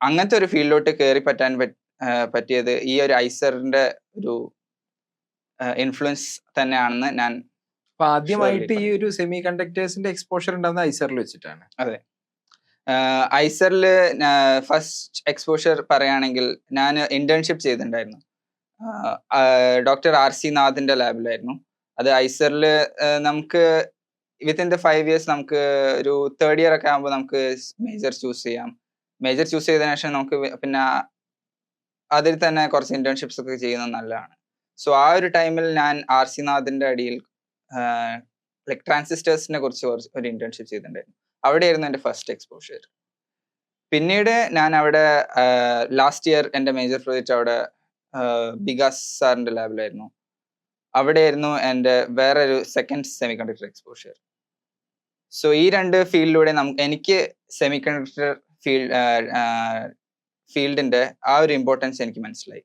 അങ്ങനത്തെ ഒരു ഫീൽഡിലോട്ട് കയറി പറ്റിയത് ഈ ഒരു ഐസറിന്റെ ഒരു ഇൻഫ്ലുവൻസ് തന്നെയാണെന്ന് ഞാൻ അപ്പൊ ആദ്യമായിട്ട് ഈ ഒരു സെമി കണ്ടക്ടേഴ്സിന്റെ എക്സ്പോഷർ ഉണ്ടാകുന്ന ഐസറിൽ വെച്ചിട്ടാണ്. അതെ, ഐസറിൽ ഫസ്റ്റ് എക്സ്പോഷർ പറയുകയാണെങ്കിൽ ഞാൻ ഇന്റേൺഷിപ്പ് ചെയ്തിട്ടുണ്ടായിരുന്നു. ഡോക്ടർ RC നാഥിന്റെ ലാബിലായിരുന്നു അത്. ഐസറിൽ നമുക്ക് വിത്തിൻ ദ 5 years നമുക്ക് ഒരു 3rd year ഒക്കെ ആകുമ്പോൾ നമുക്ക് മേജർ ചൂസ് ചെയ്യാം. മേജർ ചൂസ് ചെയ്തതിനു ശേഷം നമുക്ക് പിന്നെ അതിൽ തന്നെ കുറച്ച് ഇന്റേൺഷിപ്സ് ഒക്കെ ചെയ്യുന്നത് നല്ലതാണ്. സോ ആ ഒരു ടൈമിൽ ഞാൻ RC നാഥിന്റെ അടിയിൽ ലൈക് ട്രാൻസിസ്റ്റേഴ്സിനെ കുറിച്ച് ഒരു ഇന്റേൺഷിപ്പ് ചെയ്തിട്ടുണ്ടായിരുന്നു. അവിടെയായിരുന്നു എൻ്റെ ഫസ്റ്റ് എക്സ്പോഷർ. പിന്നീട് ഞാൻ അവിടെ ലാസ്റ്റ് ഇയർ എൻ്റെ മേജർ പ്രോജക്റ്റ് അവിടെ ബികാസ് സാറിന്റെ ലാബിലായിരുന്നു. അവിടെയായിരുന്നു എൻ്റെ വേറൊരു second semi conductor exposure. So ഈ 2 ഫീൽഡിലൂടെ എനിക്ക് സെമി കണ്ടക്ടർ ഫീൽഡിന്റെ ആ ഒരു ഇമ്പോർട്ടൻസ് എനിക്ക് മനസ്സിലായി.